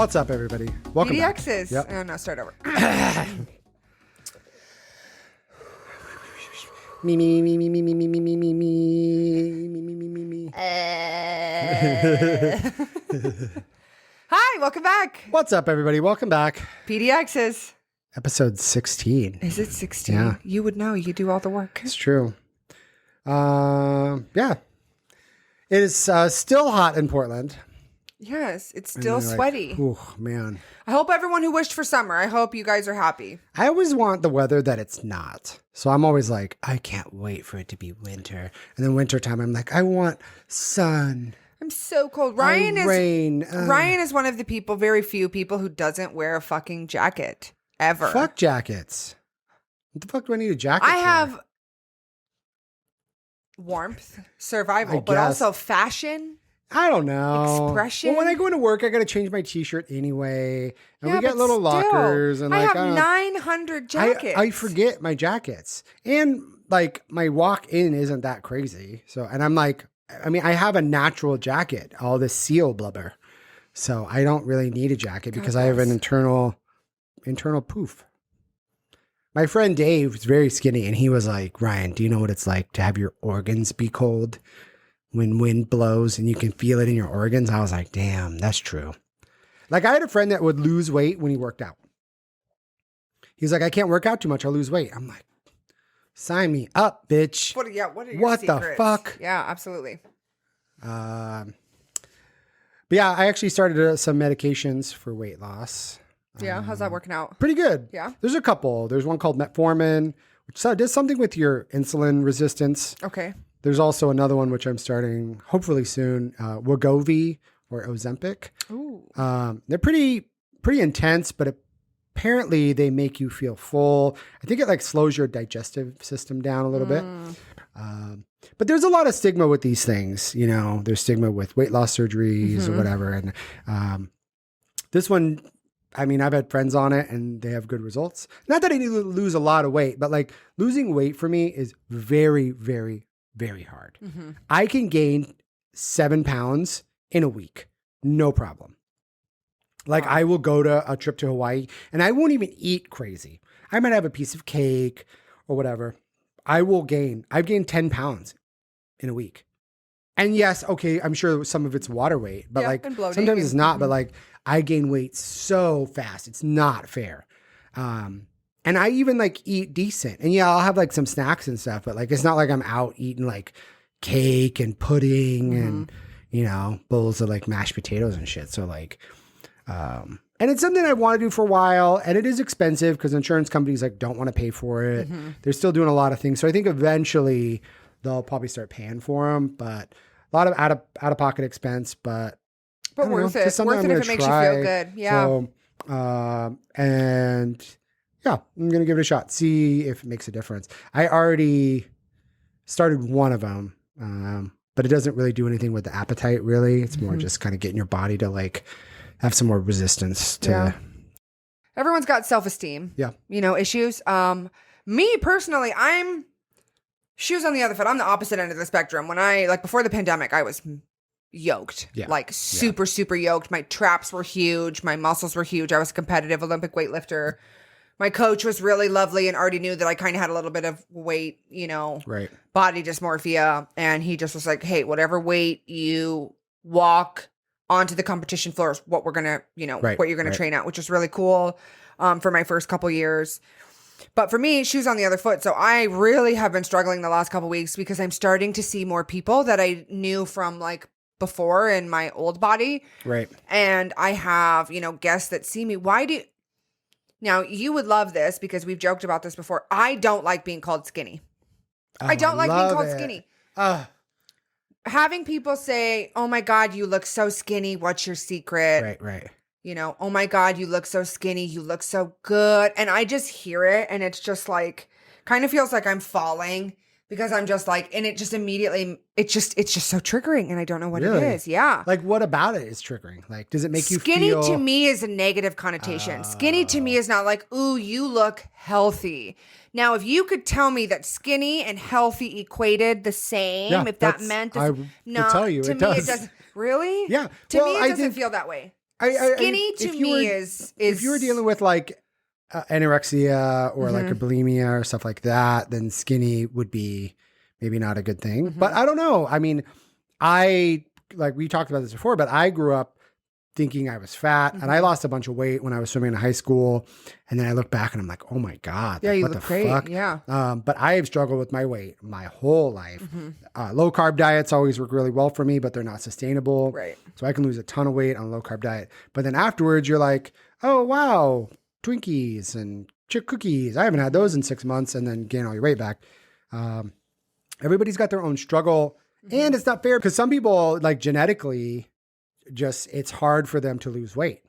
What's up, everybody? Welcome back. pdExes. Yep. Oh, no, start over. Me, me, me, me, me, me, me, me, me, me, me, me, me, me, me, me. Hi, welcome back. What's up, everybody? Welcome back. pdExes. Episode 16. Is it 16? Yeah. You would know. You do all the work. It's true. Yeah. It is still hot in Portland. Yes, it's still And you're sweaty. Like, oh, man. I hope everyone who wished for summer, I hope you guys are happy. I always want the weather that it's not. So I'm always like, I can't wait for it to be winter. And then wintertime, I'm like, I want sun. I'm so cold. Ryan is one of the people, very few people, who doesn't wear a fucking jacket. Ever. Fuck jackets. What the fuck do I need a jacket I for? have warmth, survival, I but guess. also fashion. I don't know. Expression. Well, when I go into work, I got to change my t-shirt anyway. And Yeah, we get but little still, lockers. And I like, have 900 jackets. I forget my jackets. And like my walk in isn't that crazy. So, and I'm like, I mean, I have a natural jacket, all this seal blubber. So I don't really need a jacket because I have an internal poof. My friend Dave is very skinny and he was like, Ryan, do you know what it's like to have your organs be cold when wind blows and you can feel it in your organs? I was like, damn, that's true. Like I had a friend that would lose weight when he worked out. He's like, I can't work out too much. I'll lose weight. I'm like, sign me up, bitch. What are your What the secrets? fuck? Yeah, absolutely. But yeah, I actually started some medications for weight loss. Yeah, how's that working out? Pretty good. Yeah. There's a couple. There's one called metformin, which does something with your insulin resistance. Okay. There's also another one, which I'm starting hopefully soon, Wegovy or Ozempic. Ooh. They're pretty intense, but apparently they make you feel full. I think it like slows your digestive system down a little bit. But there's a lot of stigma with these things. You know, there's stigma with weight loss surgeries or whatever. And this one, I mean, I've had friends on it and they have good results. Not that I need to lose a lot of weight, but like losing weight for me is very, very, very hard. I can gain 7 pounds in a week. No problem. Like I will go to a trip to Hawaii and I won't even eat crazy. I might have a piece of cake or whatever. I've gained 10 pounds in a week. And yes, okay, I'm sure some of it's water weight, but Yeah, like and bloating sometimes it's and- not, but like I gain weight so fast. It's not fair. And I even like eat decent. And yeah, I'll have like some snacks and stuff, but like it's not like I'm out eating like cake and pudding and, you know, bowls of like mashed potatoes and shit. So like, and it's something I want to do for a while, and it is expensive because insurance companies like don't want to pay for it. They're still doing a lot of things. So I think eventually they'll probably start paying for them, but a lot of out of pocket expense, but worth it. Worth it if it makes you feel good. Yeah. So, and yeah, I'm going to give it a shot. See if it makes a difference. I already started one of them, but it doesn't really do anything with the appetite really. It's more just kind of getting your body to like have some more resistance to. Yeah. Everyone's got self-esteem. Yeah. You know, issues. Me personally, I'm shoes on the other foot. I'm the opposite end of the spectrum. When before the pandemic, I was yoked. Yeah. Like super, super yoked. My traps were huge. My muscles were huge. I was a competitive Olympic weightlifter. My coach was really lovely and already knew that I kind of had a little bit of weight, you know, body dysmorphia. And he just was like, hey, whatever weight you walk onto the competition floor is what we're going to, you know, what you're going to train at, which is really cool for my first couple years. But for me, shoes on the other foot. So I really have been struggling the last couple weeks because I'm starting to see more people that I knew from like before in my old body. Right. And I have, you know, guests that see me. Now you would love this because we've joked about this before. I don't like being called skinny. I don't like being called skinny. Having people say, oh my God, you look so skinny. What's your secret? Right. You know, oh my God, you look so skinny. You look so good. And I just hear it and it's just like, kind of feels like I'm falling because I'm just like, and it just immediately, it's just so triggering and I don't know what it is. Yeah. Like what about it is triggering? Like, does it make you skinny feel... to me is a negative connotation. Skinny to me is not like, ooh, you look healthy. Now, if you could tell me that skinny and healthy equated the same, Yeah, if that meant... I would tell you to it me does. It doesn't. Really? Yeah. To me, it doesn't feel that way. Skinny to me is if you were dealing with like anorexia or like a bulimia or stuff like that, then skinny would be maybe not a good thing. But I don't know. I mean, like we talked about this before, but I grew up thinking I was fat and I lost a bunch of weight when I was swimming in high school. And then I look back and I'm like, oh my God, yeah, like, you what look the great. fuck? Yeah. But I have struggled with my weight my whole life. Low carb diets always work really well for me, but they're not sustainable. Right. So I can lose a ton of weight on a low carb diet. But then afterwards you're like, oh, wow, Twinkies and chip cookies. I haven't had those in 6 months, and then gain all your weight back. Everybody's got their own struggle, and it's not fair because some people, like, genetically, just it's hard for them to lose weight.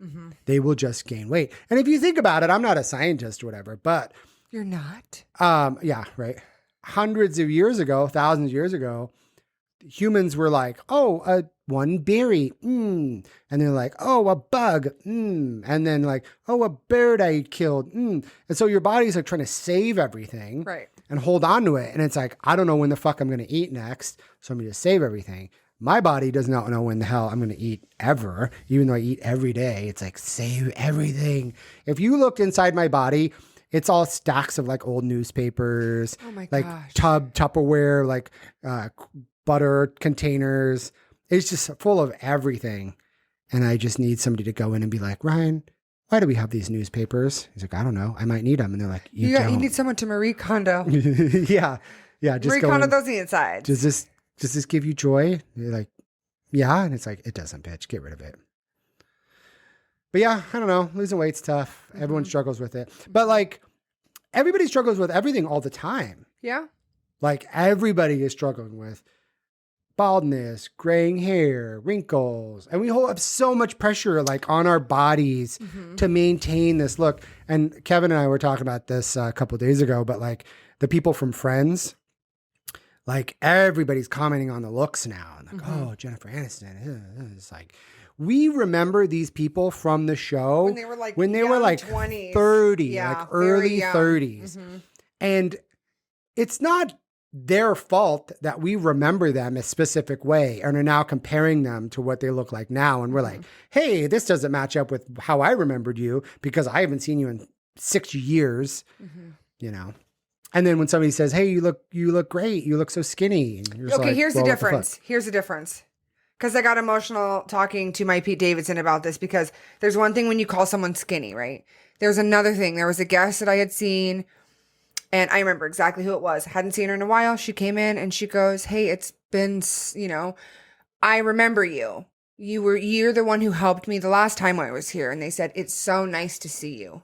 They will just gain weight. And if you think about it, I'm not a scientist or whatever, but you're not. Yeah, right. Hundreds of years ago, thousands of years ago, humans were like, oh, one berry, and they're like, oh, a bug, and then like, oh, a bird I killed, and so your body's like trying to save everything, right, and hold on to it, and it's like, I don't know when the fuck I'm going to eat next, so I'm going to save everything. My body does not know when the hell I'm going to eat ever, even though I eat every day. It's like, save everything. If you look inside my body, it's all stacks of like old newspapers, oh my like gosh, Tupperware, like butter containers. It's just full of everything. And I just need somebody to go in and be like, Ryan, why do we have these newspapers? He's like, I don't know. I might need them. And they're like, you need someone to Marie Kondo. Yeah. Just Marie Kondo those insides. Does this give you joy? You're like, yeah. And it's like, it doesn't, bitch. Get rid of it. But yeah, I don't know. Losing weight's tough. Everyone struggles with it. But like, everybody struggles with everything all the time. Yeah. Like, everybody is struggling with baldness, graying hair, wrinkles. And we have so much pressure like on our bodies to maintain this look. And Kevin and I were talking about this a couple of days ago, but like the people from Friends, like everybody's commenting on the looks now. And like, oh, Jennifer Aniston. It's like, we remember these people from the show when they were like 20s. 30, like early 30s. And it's not their fault that we remember them a specific way and are now comparing them to what they look like now. And we're like, hey, this doesn't match up with how I remembered you because I haven't seen you in 6 years, you know? And then when somebody says, hey, you look great. You look so skinny. And you're okay, like, here's the difference. Here's the difference. Because I got emotional talking to my Pete Davidson about this, because there's one thing when you call someone skinny, right? There's another thing. There was a guest that I had seen, and I remember exactly who it was. Hadn't seen her in a while. She came in and she goes, hey, it's been, I remember you. You're the one who helped me the last time I was here. And they said, it's so nice to see you.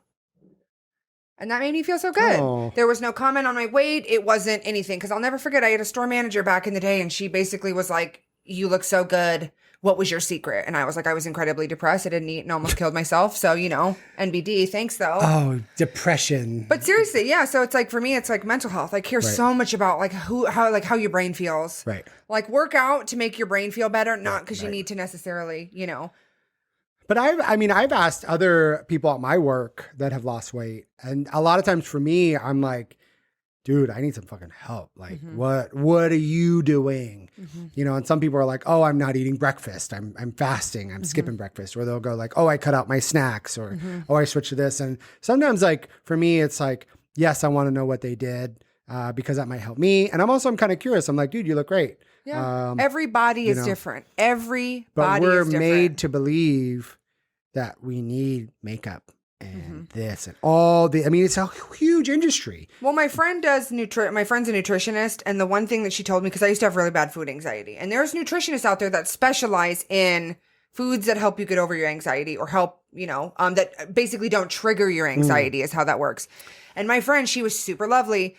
And that made me feel so good. Oh. There was no comment on my weight. It wasn't anything. Because I'll never forget, I had a store manager back in the day, and she basically was like, you look so good. What was your secret? And I was like, I was incredibly depressed. I didn't eat and almost killed myself. So, NBD, thanks though. Oh, depression. But seriously, yeah. So it's like, for me, it's like mental health. Like, here's so much about like how your brain feels. Right. Like, work out to make your brain feel better, not because you need to necessarily, But I've asked other people at my work that have lost weight. And a lot of times for me, I'm like, dude, I need some fucking help. Like, what are you doing? And some people are like, oh, I'm not eating breakfast. I'm fasting. I'm skipping breakfast. Or they'll go like, oh, I cut out my snacks, or, oh, I switched to this. And sometimes like, for me, it's like, yes, I want to know what they did because that might help me. And I'm kind of curious. I'm like, dude, you look great. Yeah. Every body is different. Every body is different. But we're made to believe that we need makeup and this and all it's a huge industry. Well, my friend does my friend's a nutritionist, and the one thing that she told me, because I used to have really bad food anxiety, and there's nutritionists out there that specialize in foods that help you get over your anxiety, or help, that basically don't trigger your anxiety is how that works. And my friend, she was super lovely.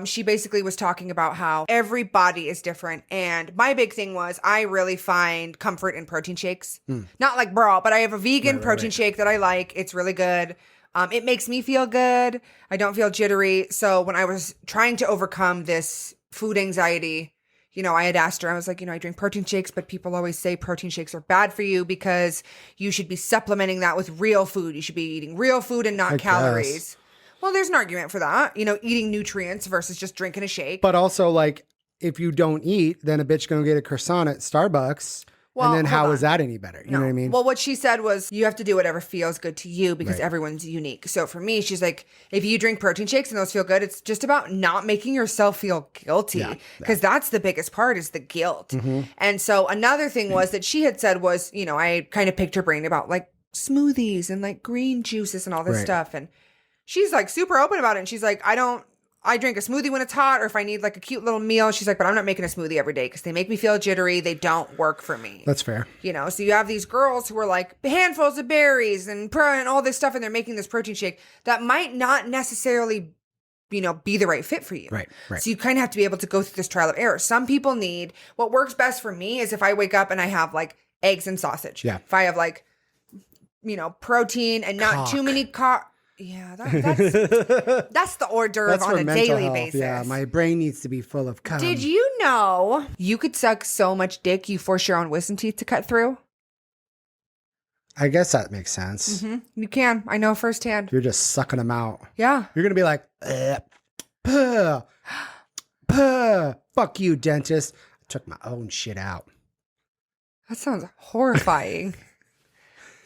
She basically was talking about how every body is different. And my big thing was, I really find comfort in protein shakes. Not like bra, but I have a vegan protein shake that I like. It's really good. It makes me feel good. I don't feel jittery. So when I was trying to overcome this food anxiety, I had asked her, I was like, I drink protein shakes, but people always say protein shakes are bad for you because you should be supplementing that with real food. You should be eating real food and not calories. Guess. Well, there's an argument for that, eating nutrients versus just drinking a shake. But also, like, if you don't eat, then a bitch gonna get a croissant at Starbucks. Well, and then how is that any better? You know what I mean? Well, what she said was you have to do whatever feels good to you because everyone's unique. So for me, she's like, if you drink protein shakes and those feel good, it's just about not making yourself feel guilty because that's the biggest part is the guilt. And so another thing was that she had said was, you know, I kind of picked her brain about like smoothies and like green juices and all this stuff. And she's like super open about it. And she's like, I drink a smoothie when it's hot or if I need like a cute little meal. She's like, but I'm not making a smoothie every day because they make me feel jittery. They don't work for me. That's fair. You know, so you have these girls who are like handfuls of berries and all this stuff and they're making this protein shake that might not necessarily, you know, be the right fit for you. Right. So you kind of have to be able to go through this trial of error. Some people need, what works best for me is if I wake up and I have like eggs and sausage. Yeah. If I have like, you know, protein and not too many yeah, that's the hors d'oeuvre on a daily basis. Yeah, my brain needs to be full of cum. Did you know you could suck so much dick you force your own wisdom teeth to cut through? I guess that makes sense. You can. I know firsthand. You're just sucking them out. Yeah. You're going to be like, puh, puh, fuck you, dentist. I took my own shit out. That sounds horrifying.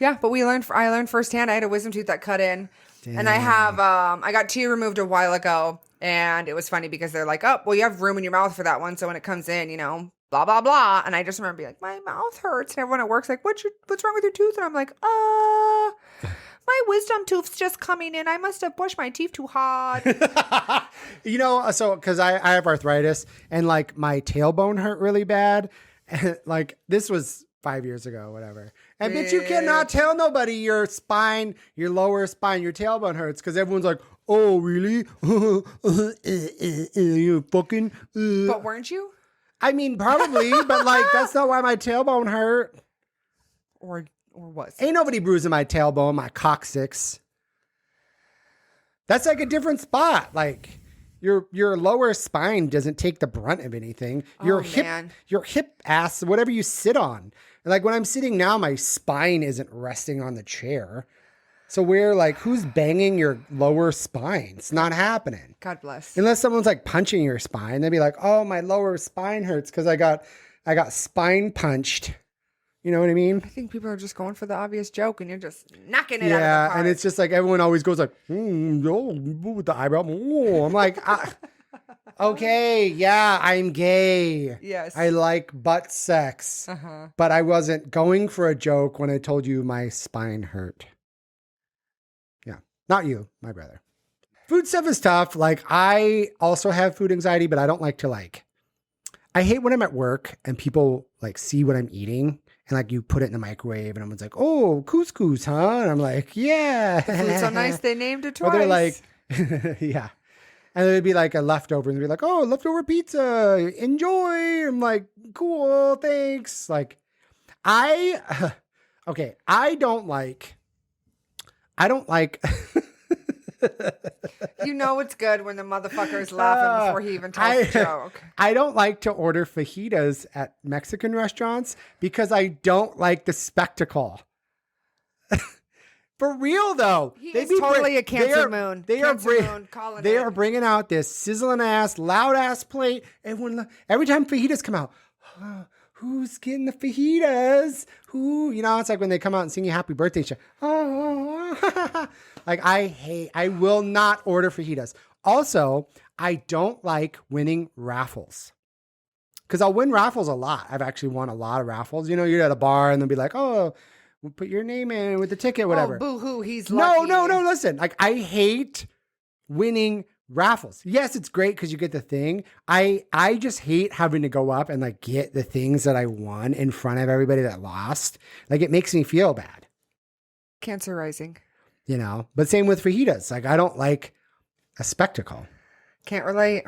Yeah, but I learned firsthand. I had a wisdom tooth that cut in. Damn. And I have, I got 2 removed a while ago. And it was funny because they're like, oh, well, you have room in your mouth for that one. So when it comes in, you know, blah, blah, blah. And I just remember being like, my mouth hurts. And everyone at work's like, what's wrong with your tooth? And I'm like, my wisdom tooth's just coming in. I must have brushed my teeth too hard. You know, so because I have arthritis and like my tailbone hurt really bad. And like this was 5 years ago, whatever. And bitch, you cannot tell nobody your spine, your lower spine, your tailbone hurts because everyone's like, oh, really? You fucking. But weren't you? I mean, probably, but like that's not why my tailbone hurt. Or was Ain't nobody bruising my tailbone, my coccyx. That's like a different spot. Like your lower spine doesn't take the brunt of anything. Your hip ass, whatever you sit on. And like when I'm sitting now, my spine isn't resting on the chair. So who's banging your lower spine? It's not happening. God bless. Unless someone's like punching your spine, they'd be like, "Oh, my lower spine hurts because I got spine punched." You know what I mean? I think people are just going for the obvious joke, and you're just knocking it out of the park. And it's just like everyone always goes like, with the eyebrow. Oh. I'm like, okay, yeah, I'm gay. Yes, I like butt sex, but I wasn't going for a joke when I told you my spine hurt. Yeah, not you, my brother. Food stuff is tough. Like I also have food anxiety, but I don't like to I hate when I'm at work and people like see what I'm eating. And like you put it in the microwave and everyone's like, oh, couscous, huh? And I'm like, yeah. The food's so nice they named it twice. Or they're like, yeah. And it'd be like a leftover and they'd be like, oh, leftover pizza, enjoy. I'm like, cool, thanks. Like I don't like You know it's good when the motherfucker's laughing before he even tells the joke. I don't like to order fajitas at Mexican restaurants because I don't like the spectacle. For real though, he's totally a Cancer Moon. They are bringing out this sizzling ass, loud ass plate. Every time fajitas come out, who's getting the fajitas? Who? You know, it's like when they come out and sing you happy birthday. Like I will not order fajitas. Also, I don't like winning raffles. Because I'll win raffles a lot. I've actually won a lot of raffles. You know, you're at a bar and they'll be like, oh, we'll put your name in with the ticket, whatever. Oh, boo-hoo, he's lucky. No, listen. Like, I hate winning raffles. Yes, it's great because you get the thing. I just hate having to go up and like get the things that I won in front of everybody that lost. Like, it makes me feel bad. Cancer rising. You know, but same with fajitas. Like, I don't like a spectacle. Can't relate.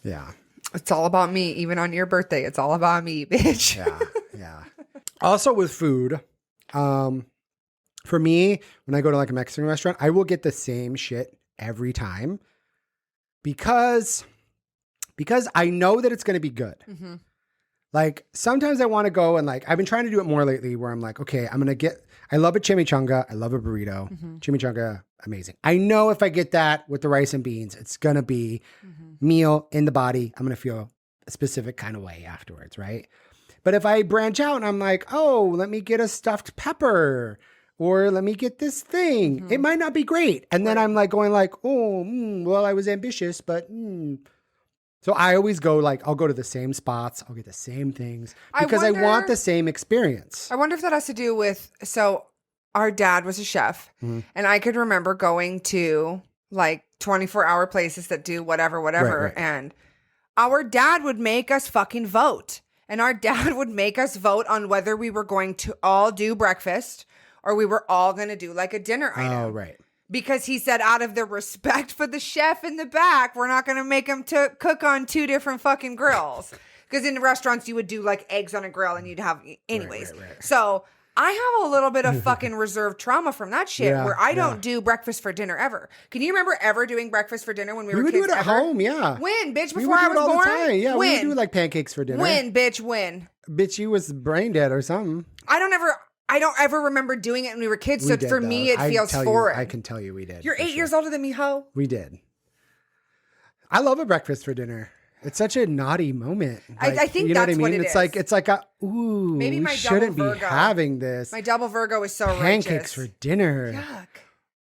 Yeah. It's all about me. Even on your birthday, it's all about me, bitch. Yeah. Also with food, for me, when I go to like a Mexican restaurant, I will get the same shit every time because I know that it's going to be good. Mm-hmm. Like sometimes I want to go and like, I've been trying to do it more lately where I'm like, okay, I love a chimichanga. I love a burrito. Mm-hmm. Chimichanga, amazing. I know if I get that with the rice and beans, it's going to be meal in the body. I'm going to feel a specific kind of way afterwards, right? But if I branch out and I'm like, oh, let me get a stuffed pepper or let me get this thing, it might not be great. And then I'm like going like, oh, well, I was ambitious, but So I always go like, I'll go to the same spots. I'll get the same things because I want the same experience. I wonder if that has to do with, so our dad was a chef and I could remember going to like 24-hour places that do whatever. Right. And our dad would make us fucking vote. And our dad would make us vote on whether we were going to all do breakfast or we were all going to do like a dinner item. Oh, right. Because he said out of the respect for the chef in the back, we're not going to make him cook on 2 different fucking grills. Because in the restaurants, you would do like eggs on a grill and you'd have anyways. Right. So I have a little bit of fucking reserved trauma from that shit where I don't do breakfast for dinner ever. Can you remember ever doing breakfast for dinner when we were kids? We would do it at home, yeah. When, bitch, before I was born? The time. Yeah, we would do like pancakes for dinner. When, bitch, when? Bitch, you was brain dead or something. I don't ever remember doing it when we were kids. So for me, it feels foreign. I can tell you we did. You're 8 years older than me, ho. We did. I love a breakfast for dinner. It's such a naughty moment. Like, I think that's what it is. It's like maybe we shouldn't be having this. My double Virgo is so pancakes for dinner. Yuck.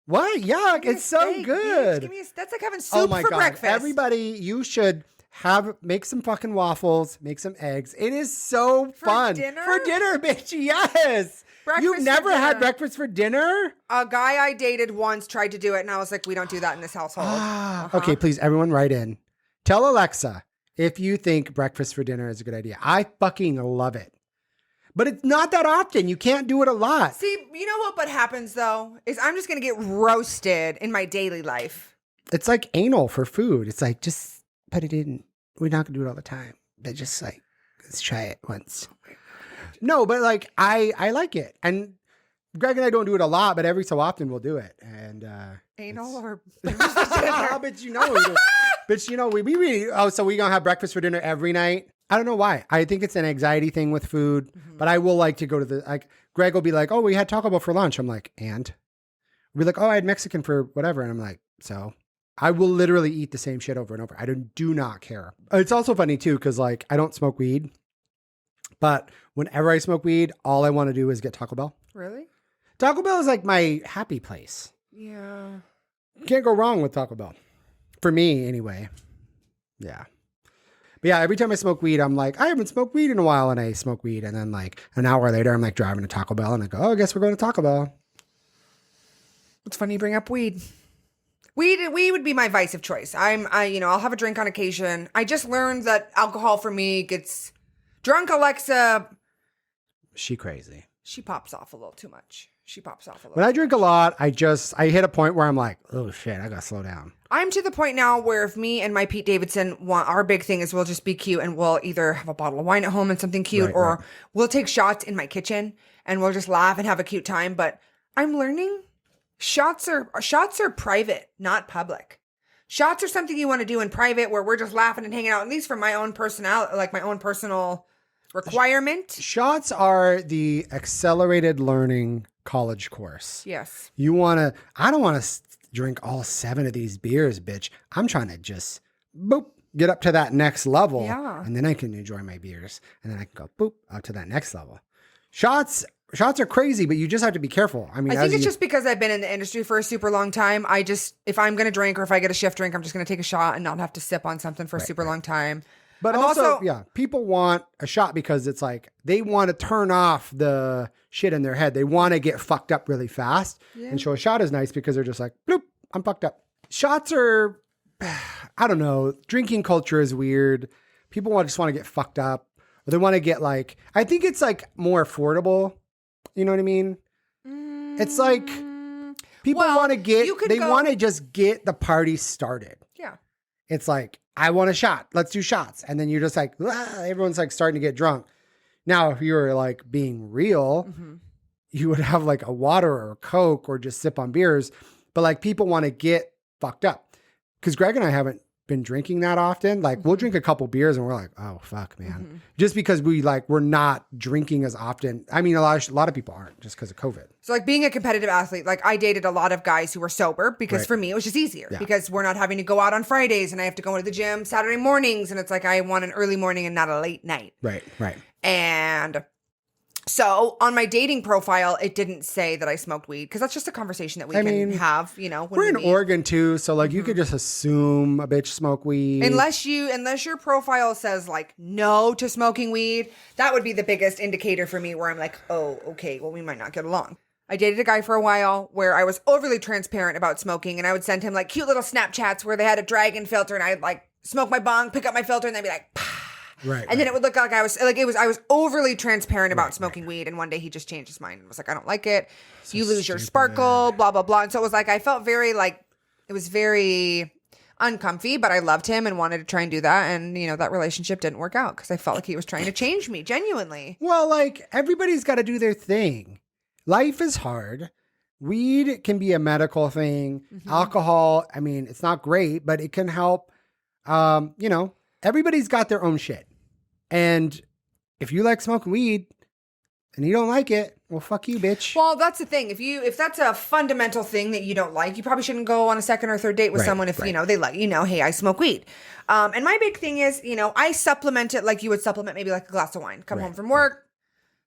What? Yuck. It's so good. That's like having soup for breakfast. Everybody, you should make some fucking waffles, make some eggs. It is so fun. Dinner? For dinner, bitch. Yes. You've never had breakfast for dinner? A guy I dated once tried to do it, and I was like, we don't do that in this household. Okay, please, everyone write in. Tell Alexa if you think breakfast for dinner is a good idea. I fucking love it. But it's not that often. You can't do it a lot. See, you know what happens, though, is I'm just going to get roasted in my daily life. It's like anal for food. It's like, just put it in. We're not going to do it all the time. But just like, let's try it once. No, but like, I like it. And Greg and I don't do it a lot, but every so often we'll do it. And anal or... But you know we do. But you know, we really, so we gonna have breakfast for dinner every night? I don't know why. I think it's an anxiety thing with food, but I will like to go to like, Greg will be like, oh, we had Taco Bell for lunch. I'm like, and? We'll be like, oh, I had Mexican for whatever. And I'm like, so? I will literally eat the same shit over and over. I do not care. It's also funny too, because like, I don't smoke weed, but whenever I smoke weed, all I want to do is get Taco Bell. Really? Taco Bell is like my happy place. Yeah. Can't go wrong with Taco Bell. For me, anyway. Yeah. But yeah, every time I smoke weed, I'm like, I haven't smoked weed in a while, and I smoke weed. And then like an hour later, I'm like driving to Taco Bell, and I go, oh, I guess we're going to Taco Bell. It's funny you bring up weed. Weed would be my vice of choice. I'll have a drink on occasion. I just learned that alcohol for me gets drunk. Alexa. She crazy. She pops off a little too much. When I drink a lot, I hit a point where I'm like, oh shit, I gotta slow down. I'm to the point now where if me and my Pete Davidson our big thing is we'll just be cute and we'll either have a bottle of wine at home and something cute, or we'll take shots in my kitchen and we'll just laugh and have a cute time. But I'm learning shots are private, not public. Shots are something you want to do in private where we're just laughing and hanging out, at least for my own personality, like my own personal requirement. Shots are the accelerated learning college course. Yes. I don't want to drink all 7 of these beers, bitch. I'm trying to just get up to that next level. Yeah. And then I can enjoy my beers. And then I can go up to that next level. Shots are crazy, but you just have to be careful. I mean, I think it's just because I've been in the industry for a super long time. If I'm going to drink or if I get a shift drink, I'm just going to take a shot and not have to sip on something for a super long time. But also, people want a shot because it's like they want to turn off the shit in their head. They want to get fucked up really fast. Yeah. And so a shot is nice because they're just like, bloop, I'm fucked up. Shots are, I don't know, drinking culture is weird. People just want to get fucked up. Or they want to get like, I think it's like more affordable. You know what I mean? It's like people want to just get the party started. Yeah. It's like, I want a shot. Let's do shots. And then you're just like, everyone's like starting to get drunk. Now, if you were like being real, you would have like a water or a Coke or just sip on beers. But like people want to get fucked up. Because Greg and I haven't been drinking that often. Like we'll drink a couple beers and we're like, oh fuck, man. Just because we're not drinking as often. I mean, a lot of people aren't just because of COVID. So like being a competitive athlete, like I dated a lot of guys who were sober because for me it was just easier because we're not having to go out on Fridays and I have to go to the gym Saturday mornings and it's like I want an early morning and not a late night. Right. And so on my dating profile, it didn't say that I smoked weed because that's just a conversation that we can have, you know. When we're in Oregon too, so like you could just assume a bitch smoke weed. Unless your profile says like no to smoking weed, that would be the biggest indicator for me where I'm like, oh, okay, well, we might not get along. I dated a guy for a while where I was overly transparent about smoking, and I would send him like cute little Snapchats where they had a dragon filter, and I'd like smoke my bong, pick up my filter, and they'd be like, pah. Right. And then it would look like I was overly transparent about smoking weed. And one day he just changed his mind and was like, I don't like it. So you lose your sparkle, blah, blah, blah. And so it was like, I felt very like, it was very uncomfy, but I loved him and wanted to try and do that. And, you know, that relationship didn't work out because I felt like he was trying to change me genuinely. Well, like everybody's got to do their thing. Life is hard. Weed can be a medical thing. Alcohol, I mean, it's not great, but it can help. You know, everybody's got their own shit. And if you like smoking weed and you don't like it, well, fuck you, bitch. Well, that's the thing. If that's a fundamental thing that you don't like, you probably shouldn't go on a second or third date with someone if, you know, they like, you know, hey, I smoke weed. And my big thing is, you know, I supplement it like you would supplement maybe like a glass of wine. Come home from work,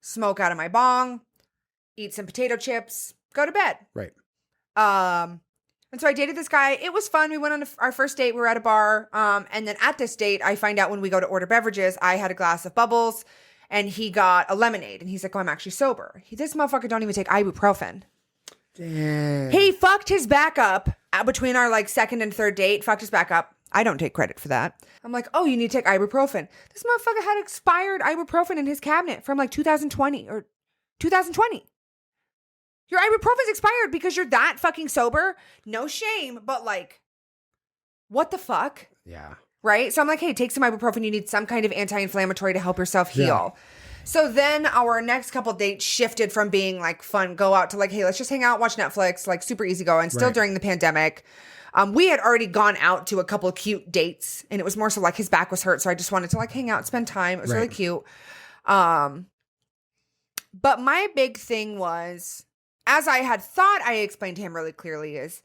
smoke out of my bong, eat some potato chips, go to bed. Right. And so I dated this guy. It was fun. We went on our first date. We were at a bar. And then at this date, I find out when we go to order beverages, I had a glass of bubbles and he got a lemonade. And he's like, oh, I'm actually sober. This motherfucker don't even take ibuprofen. Damn. He fucked his back up between our like second and third date. Fucked his back up. I don't take credit for that. I'm like, oh, you need to take ibuprofen. This motherfucker had expired ibuprofen in his cabinet from like 2020 or 2020. Your ibuprofen's expired because you're that fucking sober. No shame, but like, what the fuck? Yeah. Right? So I'm like, hey, take some ibuprofen. You need some kind of anti-inflammatory to help yourself heal. Yeah. So then our next couple dates shifted from being like fun, go out to like, hey, let's just hang out, watch Netflix, like super easy going. Still during the pandemic. We had already gone out to a couple of cute dates and it was more so like his back was hurt. So I just wanted to like hang out, spend time. It was really cute. But my big thing was, as I had thought I explained to him really clearly is,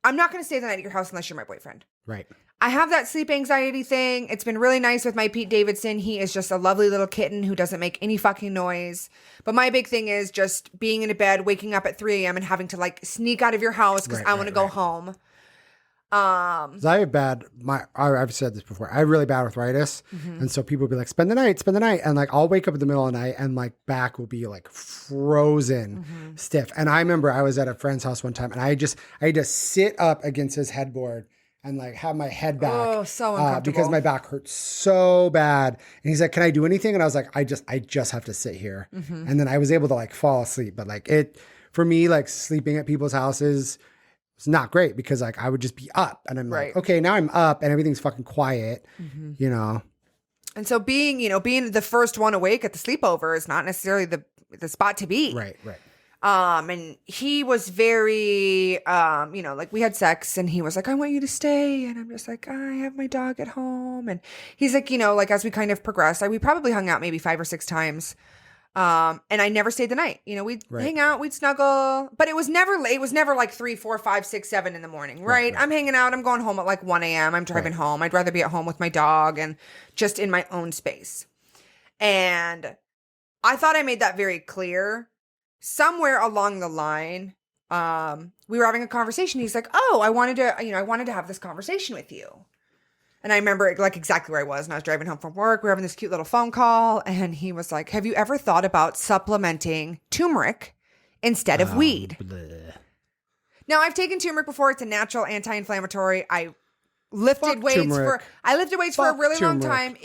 I'm not going to stay the night at your house unless you're my boyfriend. Right. I have that sleep anxiety thing. It's been really nice with my Pete Davidson. He is just a lovely little kitten who doesn't make any fucking noise. But my big thing is just being in a bed, waking up at 3 a.m. and having to like sneak out of your house because I want to go home. I have I've said this before. I have really bad arthritis. And so people will be like, spend the night. And like, I'll wake up in the middle of the night and like back will be like frozen stiff. And I remember I was at a friend's house one time and I had to sit up against his headboard and like have my head back. Oh, so uncomfortable. Because my back hurt so bad. And he's like, can I do anything? And I was like, I just have to sit here. And then I was able to like fall asleep. But like for me, like sleeping at people's houses, it's not great because like I would just be up and I'm like, okay, now I'm up and everything's fucking quiet, you know? And so being the first one awake at the sleepover is not necessarily the spot to be. Right. And he was very, like we had sex and he was like, I want you to stay. And I'm just like, I have my dog at home. And he's like, like as we kind of progressed, we probably hung out maybe 5 or 6 times. And I never stayed the night. We'd hang out, we'd snuggle, but it was never late. It was never like 3, 4, 5, 6, 7 in the morning. Right. I'm hanging out. I'm going home at like 1 a.m. I'm driving home. I'd rather be at home with my dog and just in my own space. And I thought I made that very clear. Somewhere along the line, we were having a conversation. He's like, oh, I wanted to have this conversation with you. And I remember like exactly where I was and I was driving home from work. We were having this cute little phone call and he was like, have you ever thought about supplementing turmeric instead of weed? Bleh. Now I've taken turmeric before. It's a natural anti-inflammatory. I lifted weights for a really long time.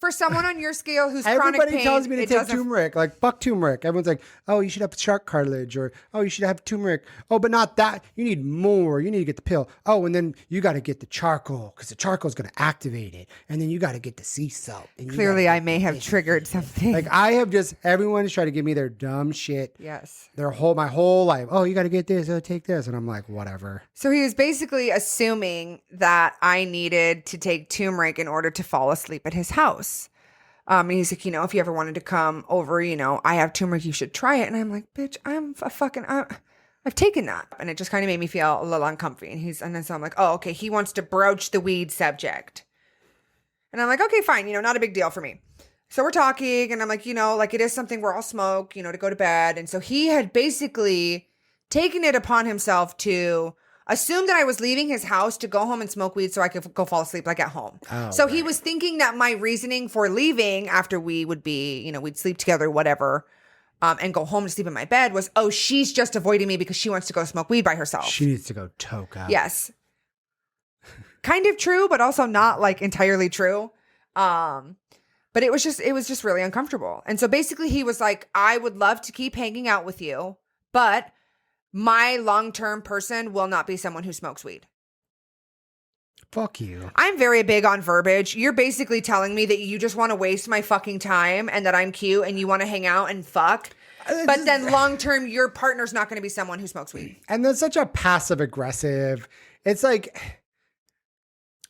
For someone on your scale who's chronic pain, everybody tells me to take turmeric. Like, fuck turmeric. Everyone's like, oh, you should have shark cartilage, or oh, you should have turmeric. Oh, but not that. You need more. You need to get the pill. Oh, and then you got to get the charcoal because the charcoal is going to activate it, and then you got to get the sea salt. Clearly, I may have triggered something. Like everyone's trying to give me their dumb shit. Yes. My whole life. Oh, you got to get this. Oh, take this, and I'm like, whatever. So he was basically assuming that I needed to take turmeric in order to fall asleep at his house. And he's like, if you ever wanted to come over, I have turmeric, you should try it. And I'm like, bitch, I've taken that. And it just kind of made me feel a little uncomfy. And then so I'm like, oh, okay, he wants to broach the weed subject. And I'm like, okay, fine, not a big deal for me. So we're talking and I'm like, like it is something we're all smoke, to go to bed. And so he had basically taken it upon himself to assume that I was leaving his house to go home and smoke weed so I could go fall asleep like at home. Oh, so he was thinking that my reasoning for leaving after we would be, we'd sleep together, whatever, and go home to sleep in my bed was, oh, she's just avoiding me because she wants to go smoke weed by herself. She needs to go toke up. Yes. Kind of true, but also not like entirely true. But it was just really uncomfortable. And so basically he was like, I would love to keep hanging out with you, but my long-term person will not be someone who smokes weed. Fuck you. I'm very big on verbiage. You're basically telling me that you just want to waste my fucking time and that I'm cute and you want to hang out and fuck. But then long-term, your partner's not going to be someone who smokes weed. And there's such a passive aggressive. It's like,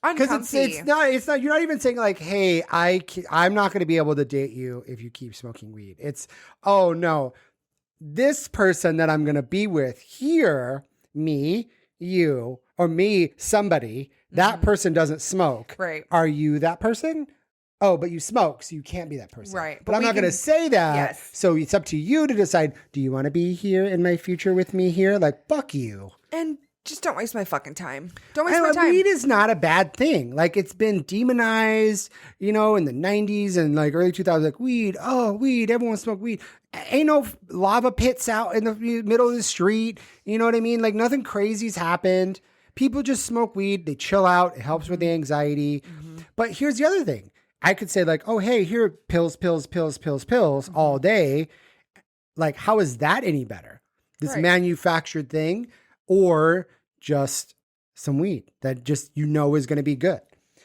because it's not, you're not even saying like, hey, I'm not going to be able to date you if you keep smoking weed. It's, oh no, this person that I'm going to be with here, me, you, or me, somebody, that person doesn't smoke. Right. Are you that person? Oh, but you smoke, so you can't be that person. Right. But I'm not going to say that. Yes. So it's up to you to decide, do you want to be here in my future with me here? Like, fuck you. And just don't waste my fucking time. Don't waste my time. Weed is not a bad thing. Like, it's been demonized, in the 90s and like early 2000s, like weed, everyone smoked weed. Ain't no lava pits out in the middle of the street. You know what I mean? Like, nothing crazy's happened. People just smoke weed. They chill out. It helps with the anxiety. Mm-hmm. But here's the other thing. I could say like, oh, hey, here, pills all day. Like, how is that any better? This manufactured thing or just some weed that just, is going to be good.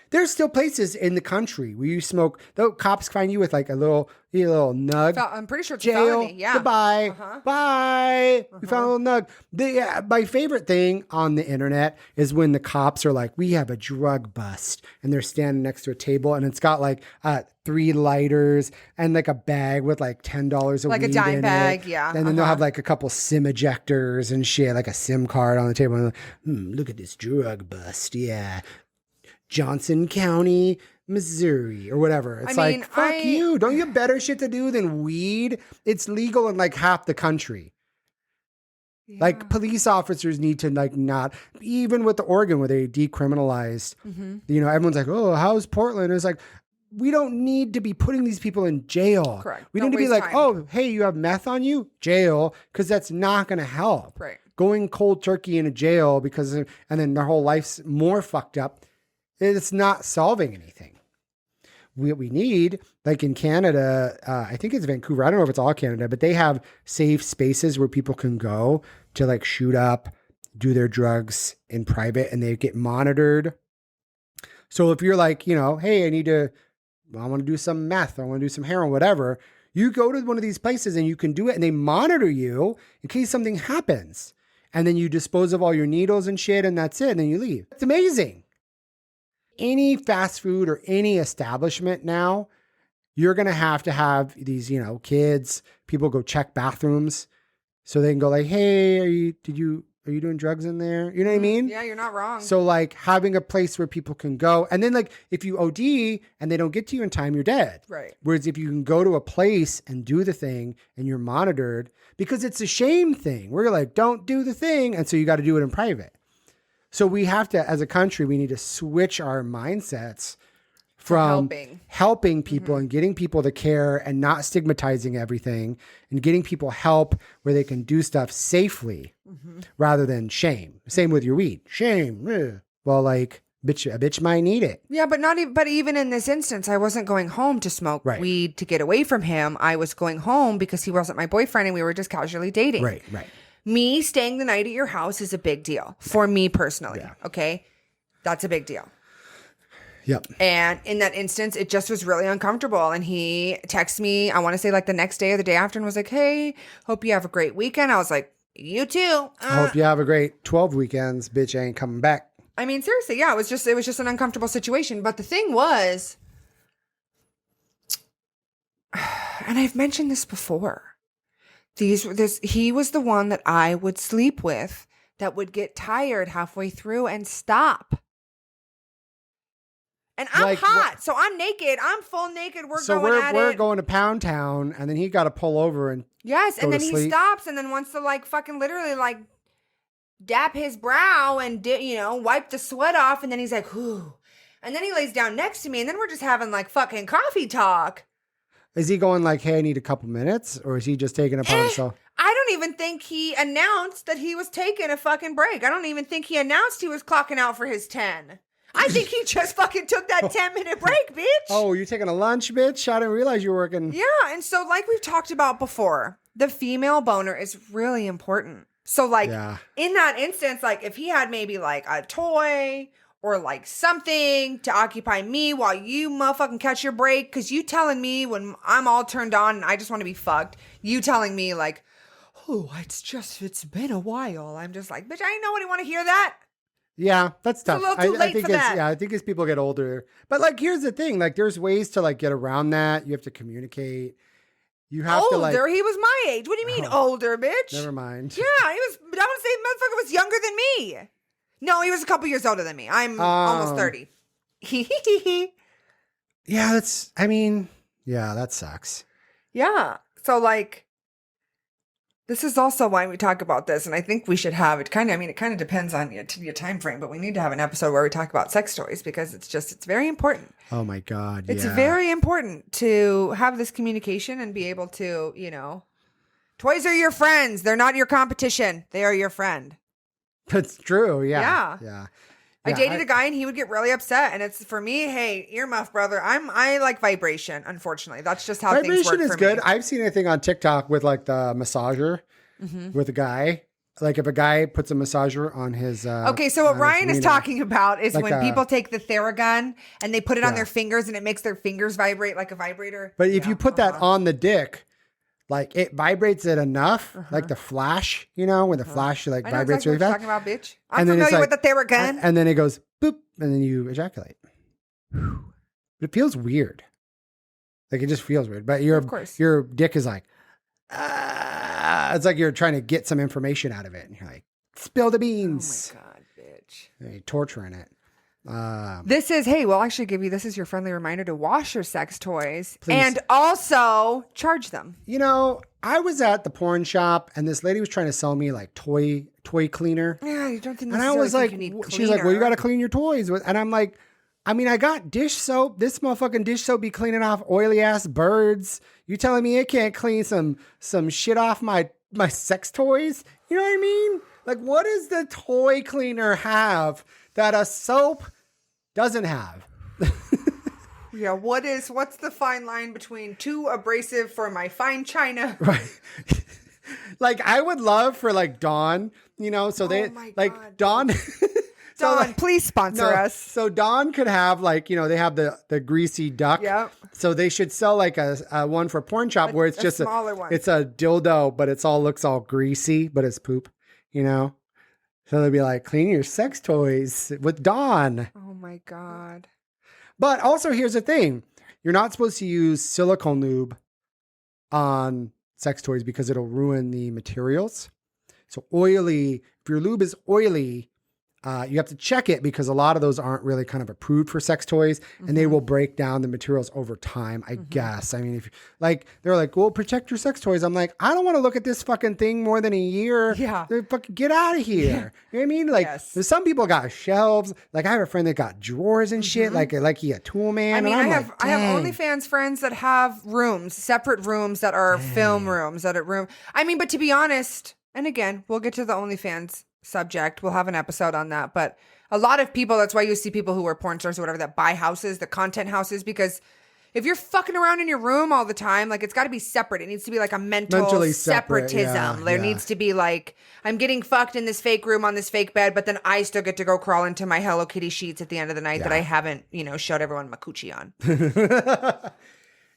There's still places in the country where you smoke. The cops find you with like a little nug. I'm pretty sure it's jail. a felony. Yeah. Goodbye. Bye. We found a little nug. My favorite thing on the internet is when the cops are like, we have a drug bust. And they're standing next to a table and it's got like 3 lighters and like a bag with like $10 of like weed a dime in bag. it. Yeah. And then they'll have like a couple SIM ejectors and shit, like a SIM card on the table. And look at this drug bust. Yeah. Johnson County, Missouri, or whatever. It's fuck you. Don't you have better shit to do than weed? It's legal in like half the country. Yeah. Like police officers need to like not, even with the Oregon where they decriminalized, everyone's like, oh, how's Portland? It's like, we don't need to be putting these people in jail. Correct. We need to be like, oh, hey, you have meth on you? Jail. Because that's not going to help. Right. Going cold turkey in a jail and then their whole life's more fucked up. It's not solving anything. What we need, like in Canada, I think it's Vancouver. I don't know if it's all Canada, but they have safe spaces where people can go to like shoot up, do their drugs in private, and they get monitored. So if you're like, hey, I want to do some meth, I want to do some heroin, whatever, you go to one of these places and you can do it and they monitor you in case something happens. And then you dispose of all your needles and shit and that's it. And then you leave. It's amazing. Any fast food or any establishment now, you're going to have these, kids, people go check bathrooms so they can go like, hey, are you doing drugs in there? You know what I mean? Yeah, you're not wrong. So like having a place where people can go and then like if you OD and they don't get to you in time, you're dead. Right. Whereas if you can go to a place and do the thing and you're monitored, because it's a shame thing. We're like, don't do the thing. And so you got to do it in private. So we have to, as a country, we need to switch our mindsets from helping people and getting people the care and not stigmatizing everything and getting people help where they can do stuff safely rather than shame. Same with your weed. Shame. Ugh. Well, like, a bitch might need it. Yeah, but even in this instance, I wasn't going home to smoke weed to get away from him. I was going home because he wasn't my boyfriend and we were just casually dating. Right. Me staying the night at your house is a big deal for me personally. Yeah. Okay. That's a big deal. Yep. And in that instance, it just was really uncomfortable. And he texted me, I want to say like the next day or the day after and was like, hey, hope you have a great weekend. I was like, you too. I hope you have a great 12 weekends. Bitch ain't coming back. I mean, seriously. Yeah. It was just an uncomfortable situation. But the thing was, and I've mentioned this before, he was the one that I would sleep with that would get tired halfway through and stop. And I'm hot, so I'm naked. I'm full naked. We're going to Pound Town, and then he got to pull over and and then he stops and then wants to like fucking literally like dap his brow and wipe the sweat off, and then he's like, "Whoo," and then he lays down next to me, and then we're just having like fucking coffee talk. Is he going like, "Hey, I need a couple minutes," or is he just taking it upon himself? I don't even think he announced that he was taking a fucking break. I don't even think he announced he was clocking out for his 10. I think he just fucking took that 10-minute break, bitch. Oh, you taking a lunch, bitch? I didn't realize you were working. Yeah, and so like we've talked about before, the female boner is really important. So like in that instance, like if he had maybe like a toy or like something to occupy me while you motherfucking catch your break, because you telling me when I'm all turned on and I just want to be fucked, you telling me like, oh, it's been a while. I'm just like, bitch, I ain't nobody want to hear that. Yeah, that's tough. It's a little too late for that. I think as people get older, but like, here's the thing: like, there's ways to like get around that. You have to communicate. You have to like. He was my age. What do you mean older, bitch? Never mind. Yeah, he was. I would say motherfucker was younger than me. No, he was a couple years older than me. I'm almost 30. Yeah, that sucks. Yeah. So like, this is also why we talk about this, and I think we should have it. It kind of depends on your time frame, but we need to have an episode where we talk about sex toys because it's very important. Oh my God, it's very important to have this communication and be able to, toys are your friends. They're not your competition. They are your friend. That's true. Yeah. I dated a guy and he would get really upset, and it's for me. Hey, earmuff, brother. I like vibration. Unfortunately, that's just how things work for me. Vibration is good. I've seen a thing on TikTok with like the massager with a guy. Like if a guy puts a massager on his. Okay, so what Ryan is talking about is like when people take the Theragun and they put it on their fingers and it makes their fingers vibrate like a vibrator. But if you put that on the dick, like it vibrates it enough, like the flash, when the flash like vibrates really fast. Talking about, bitch. I'm familiar with the Theragun. And then it goes boop, and then you ejaculate. But it feels weird. Like it just feels weird. But your dick is like, it's like you're trying to get some information out of it, and you're like, spill the beans. Oh my God, bitch! And you're torturing it. This is this is your friendly reminder to wash your sex toys and also charge them. I was at the porn shop and this lady was trying to sell me like toy cleaner. Yeah, you don't think. And I was like, she's like, well, you got to clean your toys with, and I'm like, I got dish soap. This motherfucking dish soap be cleaning off oily ass birds. You telling me it can't clean some shit off my sex toys? You know what I mean? Like, what does the toy cleaner have that a soap doesn't have? Yeah, what's the fine line between too abrasive for my fine china? Right. Like, I would love for like Dawn, so they like Dawn. Dawn, like, please sponsor us. So Dawn could have like, they have the greasy duck. Yeah. So they should sell like a one for porn shop where it's just a smaller one. It's a dildo, but looks all greasy, but it's poop, So they'd be like, clean your sex toys with Dawn. Oh my God. But also here's the thing. You're not supposed to use silicone lube on sex toys because it'll ruin the materials. So if your lube is oily, you have to check it because a lot of those aren't really kind of approved for sex toys, and they will break down the materials over time, I guess. I mean, if like they're like, well, protect your sex toys. I'm like, I don't want to look at this fucking thing more than a year. Yeah. Fucking get out of here. Yeah. You know what I mean? Like, there's some people got shelves. Like, I have a friend that got drawers and shit. Like he a tool man. I mean, I have OnlyFans friends that have separate rooms that are film rooms but to be honest, and again, we'll get to the OnlyFans subject. We'll have an episode on that. But a lot of people, that's why you see people who are porn stars or whatever that buy houses, the content houses, because if you're fucking around in your room all the time, like it's got to be separate. It needs to be like a mentally separatism. Yeah, there needs to be like, I'm getting fucked in this fake room on this fake bed, but then I still get to go crawl into my Hello Kitty sheets at the end of the night that I haven't, showed everyone my coochie on.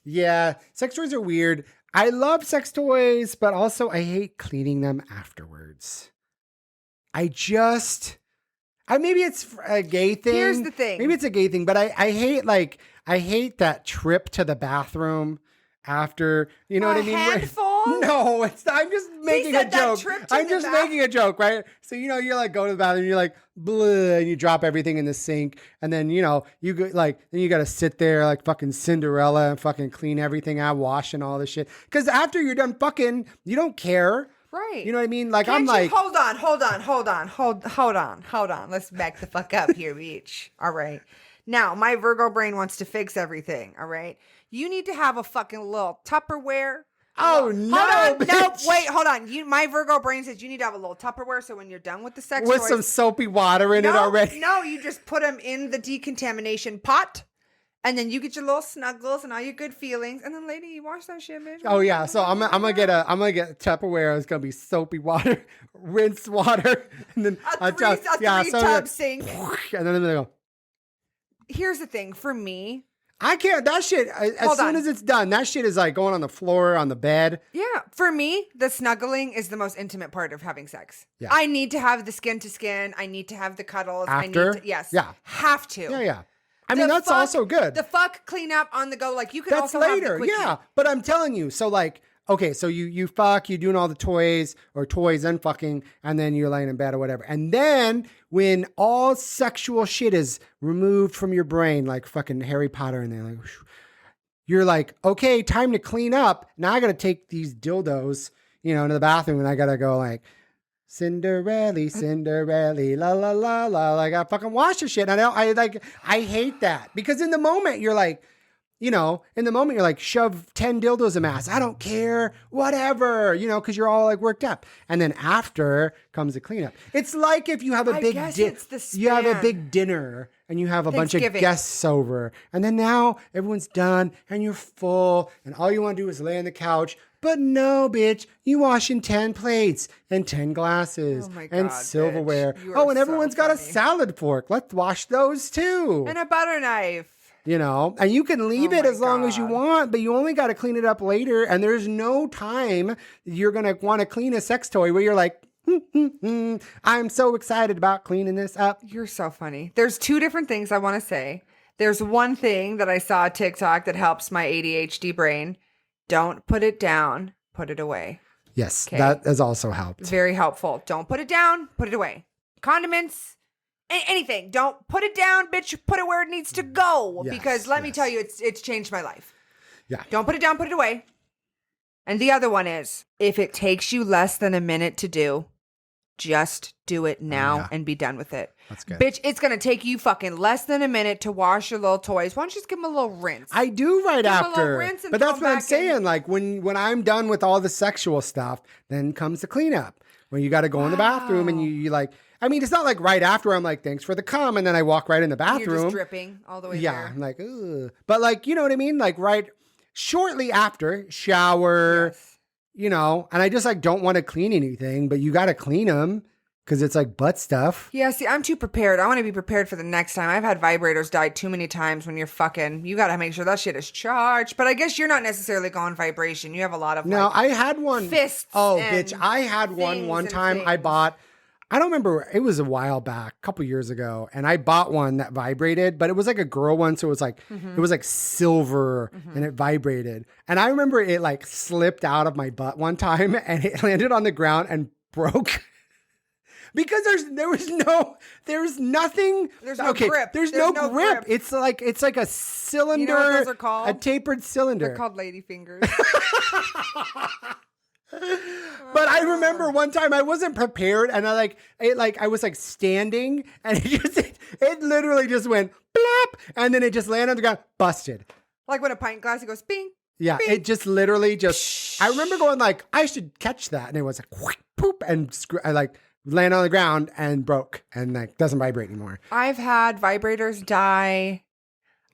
Yeah. Sex toys are weird. I love sex toys, but also I hate cleaning them afterwards. Maybe it's a gay thing. Here's the thing. Maybe it's a gay thing, but I hate that trip to the bathroom after, you know what I mean? Handful No, it's not. I'm just making a joke. I'm just making a joke, right? So, you're like going to the bathroom, you're like, bleh, and you drop everything in the sink. And then, you go then you got to sit there like fucking Cinderella and fucking clean everything out, wash and all this shit. Because after you're done fucking, you don't care. Right. You know what I mean? Like, Hold on. Let's back the fuck up here, bitch. All right. Now, my Virgo brain wants to fix everything. All right. You need to have a fucking little Tupperware. Oh, no. Hold on. Nope. Wait, hold on. My Virgo brain says you need to have a little Tupperware so when you're done with the sex with toys, some soapy water in it already. No, you just put them in the decontamination pot. And then you get your little snuggles and all your good feelings. And then later you wash that shit, bitch. Oh yeah. So I'm gonna get Tupperware. It's gonna be soapy water, rinse water, and then a three-tub sink. And then I'm gonna go. Here's the thing for me. I can't. That shit. As soon as it's done, that shit is like going on the floor, on the bed. Yeah. For me, the snuggling is the most intimate part of having sex. Yeah. I need to have the skin to skin. I need to have the cuddles. After? Yes. Yeah. Have to. Yeah. I mean, that's also good. The fuck clean up on the go. Like you can that's also later. have the Yeah. But I'm telling you. So like, okay, so you fuck, you're doing all the toys and fucking, and then you're laying in bed or whatever. And then when all sexual shit is removed from your brain, like fucking Harry Potter and they're like, whoosh, you're like, okay, time to clean up. Now I got to take these dildos, into the bathroom and I got to go like, Cinderella, la la la la. Like I fucking wash the shit. I hate that because in the moment you're like, shove 10 dildos in my ass. I don't care, whatever, because you're all like worked up. And then after comes the cleanup. It's like if you have a you have a big dinner and you have a bunch of guests over, and then now everyone's done and you're full, and all you want to do is lay on the couch. But no, bitch, you washing 10 plates and 10 glasses and silverware. And everyone's got a salad fork. Let's wash those too. And a butter knife. And you can leave it as long as you want, but you only got to clean it up later. And there's no time you're going to want to clean a sex toy where you're like, I'm so excited about cleaning this up. You're so funny. There's two different things I want to say. There's one thing that I saw on TikTok that helps my ADHD brain. Don't put it down, put it away. Yes, that has also helped. Very helpful. Don't put it down, put it away. Condiments, anything. Don't put it down, bitch. Put it where it needs to go. Yes, because let me tell you, it's changed my life. Yeah. Don't put it down, put it away. And the other one is, if it takes you less than a minute to do, just do it now and be done with it. That's good. Bitch, it's going to take you fucking less than a minute to wash your little toys. Why don't you just give them a little rinse? I do after. But that's what I'm saying. Like when I'm done with all the sexual stuff, then comes the cleanup. When you got to go in the bathroom and you like, I mean, it's not like right after I'm like, thanks for the cum. And then I walk right in the bathroom. You're just dripping all the way there. I'm like, ugh. But like, you know what I mean? Like right shortly after, shower, and I just like don't want to clean anything, but you got to clean them. Because it's like butt stuff. Yeah, see, I'm too prepared. I want to be prepared for the next time. I've had vibrators die too many times when you're fucking. You got to make sure that shit is charged. But I guess you're not necessarily going vibration. You have a lot of I had one. Fists. Oh, bitch. I had one time I bought. I don't remember. It was a while back, a couple years ago. And I bought one that vibrated, but it was like a girl one. So it was like, it was like silver and it vibrated. And I remember it like slipped out of my butt one time and it landed on the ground and broke. Because there's no grip. There's no grip. It's like a cylinder. You know what those are called? A tapered cylinder. They're called lady fingers. But I remember one time I wasn't prepared and I was like standing and it literally just went blop and then it just landed on the ground, busted. Like when a pint glass, it goes bing. Yeah, bing. it just literally just. I remember going like, I should catch that, and it was like poop and I like. Land on the ground and broke and like doesn't vibrate anymore. I've had vibrators die.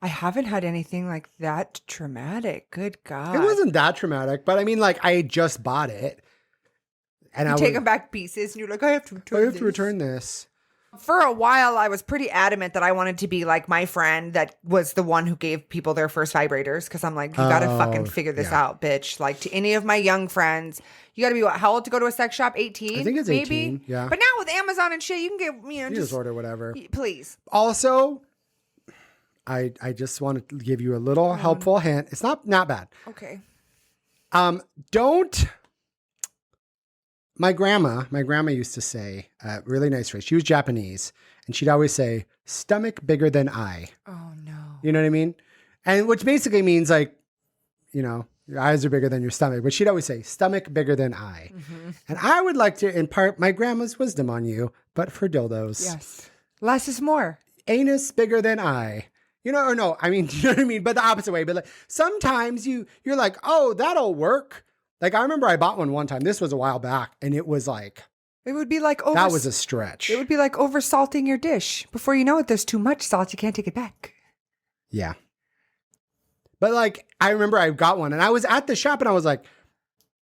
I haven't had anything like that traumatic. Good God. It wasn't that traumatic, but I mean like I just bought it. And you take them back pieces and you're like, I have to return this. For a while, I was pretty adamant that I wanted to be like my friend that was the one who gave people their first vibrators. Cause I'm like, you gotta fucking figure this out, bitch. Like to any of my young friends, you gotta be how old to go to a sex shop? 18? I think it's 18. Maybe? Yeah. But now with Amazon and shit, you can get, you just order whatever. Please. Also, I just want to give you a little helpful hint. It's not bad. Okay. Don't my grandma used to say a really nice phrase. She was Japanese, and she'd always say, "Stomach bigger than eye." Oh no. You know what I mean? And which basically means like, you know, your eyes are bigger than your stomach. But she'd always say, "Stomach bigger than eye." Mm-hmm. And I would like to impart my grandma's wisdom on you, but for dildos. Yes. Less is more. Anus bigger than eye. You know, or no, I mean, you know what I mean? But the opposite way. But like, sometimes you're like, oh, that'll work. Like, I remember I bought one time. This was a while back. And it was like, it would be like that was a stretch. It would be like over salting your dish. Before you know it, there's too much salt. You can't take it back. Yeah. But like, I remember I got one and I was at the shop and I was like,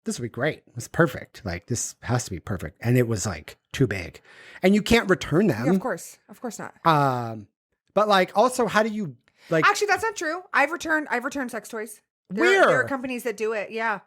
this would be great. It's perfect. Like, this has to be perfect. And it was like too big. And you can't return them. Yeah, of course. Of course not. But like, also, how do you like? Actually, that's not true. I've returned sex toys. Where? There are companies that do it. Yeah.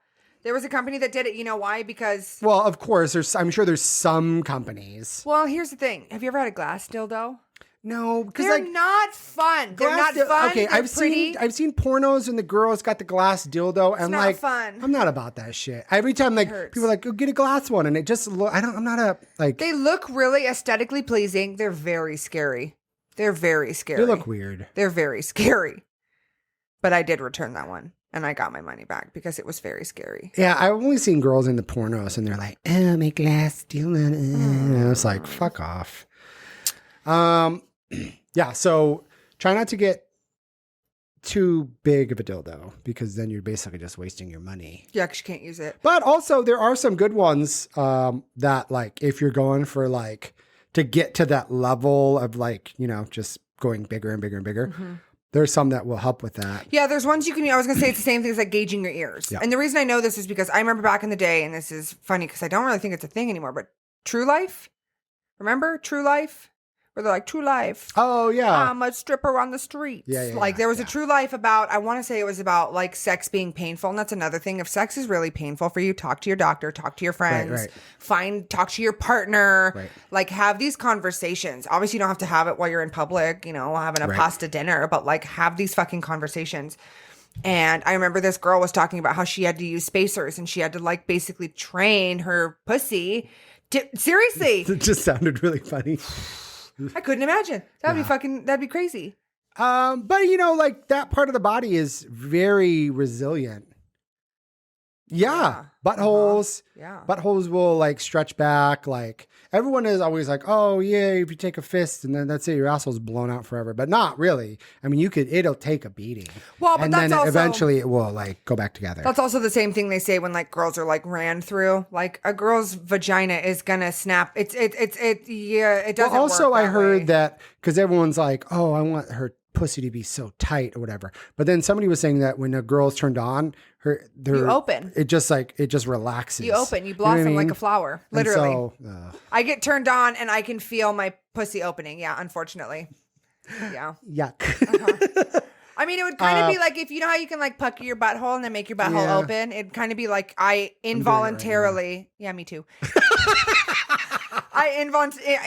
There was a company that did it. You know why? Because. Well, of course, I'm sure there's some companies. Well, here's the thing. Have you ever had a glass dildo? No, because they're like, not fun. They're not fun. Okay, I've seen pornos and the girl's got the glass dildo, and not like, fun. I'm not about that shit. Every time, like, people are like, go get a glass one, and it just I'm not a like. They look really aesthetically pleasing. They're very scary. They're very scary. They look weird. They're very scary. But I did return that one, and I got my money back because it was very scary. Yeah, I've only seen girls in the pornos, and they're like, "Oh, my glass dildo." And I was like, "Fuck off." Yeah, so try not to get too big of a dildo because then you're basically just wasting your money. Yeah, because you can't use it. But also, there are some good ones that, like, if you're going for, like, to get to that level of, like, you know, just going bigger and bigger and bigger, there's some that will help with that. Yeah, there's ones you can, I was going to say it's the same thing as, like, gauging your ears. Yeah. And the reason I know this is because I remember back in the day, and this is funny because I don't really think it's a thing anymore, but True Life? Remember True Life? Where they're like, True Life. Oh, yeah. I'm a stripper on the streets. Yeah, like, there was a True Life about, I want to say it was about, like, sex being painful. And that's another thing. If sex is really painful for you, talk to your doctor, talk to your friends, talk to your partner, like, have these conversations. Obviously, you don't have to have it while you're in public, you know, having a pasta dinner, but, like, have these fucking conversations. And I remember this girl was talking about how she had to use spacers and she had to, like, basically train her pussy. Seriously. It just sounded really funny. I couldn't imagine. That'd be crazy. But you know, like that part of the body is very resilient. Yeah. Buttholes. Yeah. Buttholes will like stretch back. Like everyone is always like, oh yeah, if you take a fist and then that's it, your asshole's blown out forever. But not really. I mean, it'll take a beating. Well, but and that's then also, eventually it will like go back together. That's also the same thing they say when like girls are like ran through. Like a girl's vagina is gonna snap. It doesn't well, also, work that I heard way. that because everyone's like, oh, I want her pussy to be so tight or whatever. But then somebody was saying that when a girl's turned on, you open. It just relaxes. You open. You blossom like a flower. Literally. So, I get turned on and I can feel my pussy opening. Yeah, unfortunately. Yeah. Yuck. I mean, it would kind of be like if you know how you can like pucker your butthole and then make your butthole open. It'd kind of be like I involuntarily. Yeah, me too. I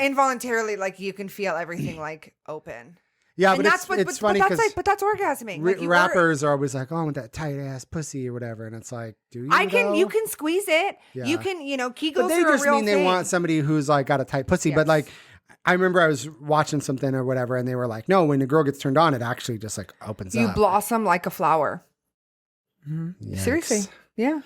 involuntarily like you can feel everything like open. Yeah, and but that's it's funny because but that's orgasming. Like rappers are always like, "Oh, I want that tight ass pussy" or whatever, and it's like, "Do you?" You can squeeze it. Yeah. You can, Kegels but they are just a real mean thing. they want somebody who's like got a tight pussy. Yes. But like, I remember I was watching something or whatever, and they were like, "No, when the girl gets turned on, it actually just like opens up. You blossom like a flower." Mm-hmm. Seriously, yeah.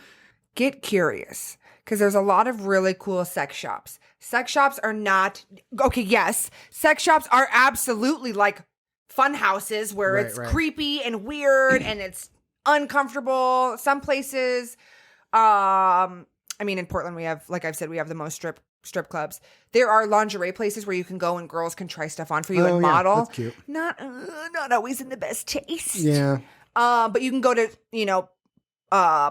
Get curious because there's a lot of really cool sex shops. Sex shops are not okay. Yes, sex shops are absolutely like fun houses where it's creepy and weird and it's uncomfortable. Some places, I mean, in Portland, we have, like I've said, we have the most strip clubs. There are lingerie places where you can go and girls can try stuff on for you and model. That's cute. Not always in the best taste. Yeah. But you can go to,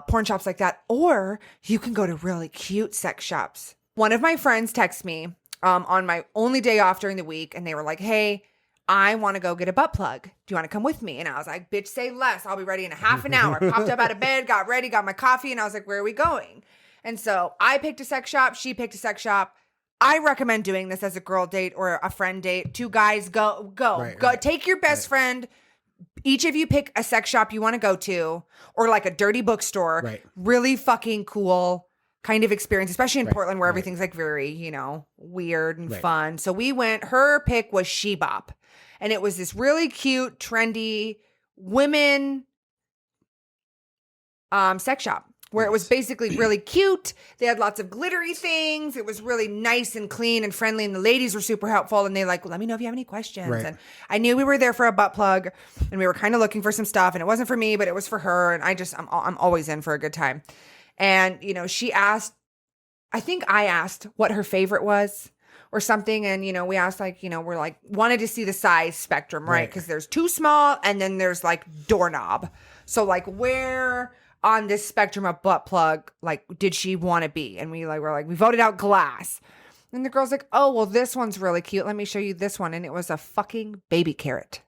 porn shops like that, or you can go to really cute sex shops. One of my friends texted me on my only day off during the week, and they were like, hey, I want to go get a butt plug. Do you want to come with me? And I was like, bitch, say less. I'll be ready in a half an hour. Popped up out of bed, got ready, got my coffee, and I was like, where are we going? And so I picked a sex shop. She picked a sex shop. I recommend doing this as a girl date or a friend date. Two guys, go. Take your best friend. Each of you pick a sex shop you want to go to or like a dirty bookstore. Right. Really fucking cool. kind of experience, especially in Portland where everything's like very, you know, weird and fun. So we went, her pick was She-Bop. And it was this really cute, trendy women sex shop where it was basically really cute. They had lots of glittery things. It was really nice and clean and friendly. And the ladies were super helpful. And they like, well, let me know if you have any questions. Right. And I knew we were there for a butt plug and we were kind of looking for some stuff. And it wasn't for me, but it was for her. And I'm always in for a good time. And, you know, she asked, I think I asked what her favorite was or something. And, you know, we asked like, you know, we're like, wanted to see the size spectrum, right? Because there's too small and then there's like doorknob. So like where on this spectrum of butt plug, like, did she want to be? And we voted out glass. And the girl's like, oh, well, this one's really cute. Let me show you this one. And it was a fucking baby carrot.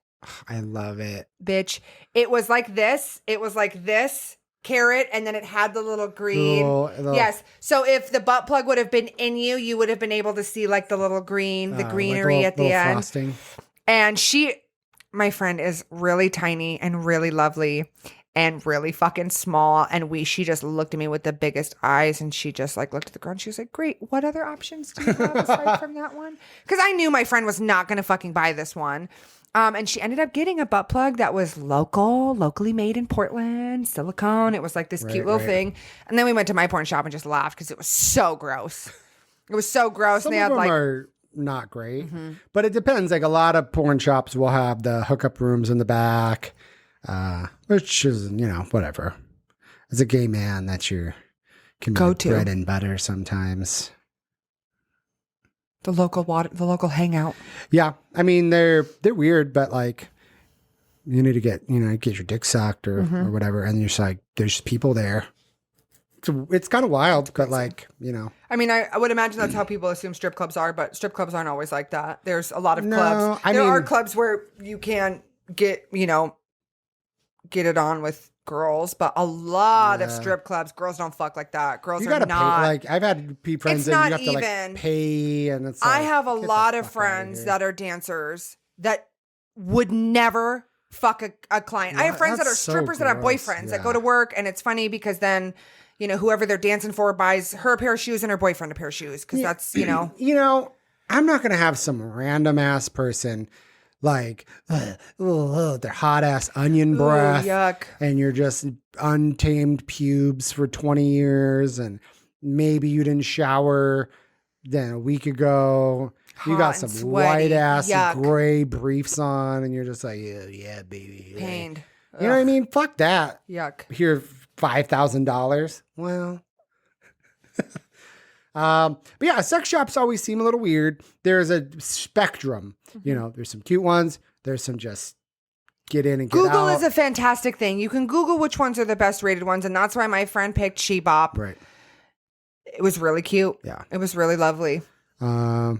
I love it. Bitch. It was like this. It was like this carrot. And then it had the little green. Yes. So if the butt plug would have been in you, you would have been able to see like the little green, the greenery like at the end. Frosting. And my friend is really tiny and really lovely. And really fucking small. And she just looked at me with the biggest eyes. And she just like looked at the ground. She was like, great. What other options do you have aside from that one? Because I knew my friend was not going to fucking buy this one. And she ended up getting a butt plug that was locally made in Portland, silicone. It was like this cute little thing. And then we went to my porn shop and just laughed because it was so gross. It was so gross. Some and they of had them are not great. But it depends. Like a lot of porn shops will have the hookup rooms in the back. Which is, you know, whatever. As a gay man, that's your go-to bread and butter sometimes. The local hangout. Yeah, I mean they're weird, but like you need to get your dick sucked or whatever, and you're just like there's people there. It's kind of wild, but like you know. I mean, I would imagine that's how people assume strip clubs are, but strip clubs aren't always like that. There's a lot of clubs. There are clubs where you can get it on with girls, but a lot of strip clubs, girls don't fuck like that. Girls are not. Pay, like I've had friends that you have to like pay, and it's. I have a lot of friends that are dancers that would never fuck a client. I have friends that are strippers that have boyfriends that go to work, and it's funny because then, you know, whoever they're dancing for buys her a pair of shoes and her boyfriend a pair of shoes because that's I'm not gonna have some random ass person. Like, their hot ass onion breath. Yuck. And you're just untamed pubes for 20 years. And maybe you didn't shower then a week ago. You got some white ass gray briefs on. And you're just like, yeah, baby. Pained. You know what I mean? Fuck that. Yuck. Here, $5,000. Well. But yeah, sex shops always seem a little weird. There's a spectrum, you know, there's some cute ones. There's some just get in and get Google out. is a fantastic thing. You can Google which ones are the best rated ones. And that's why my friend picked She-Bop. Right. It was really cute. Yeah. It was really lovely. Yeah.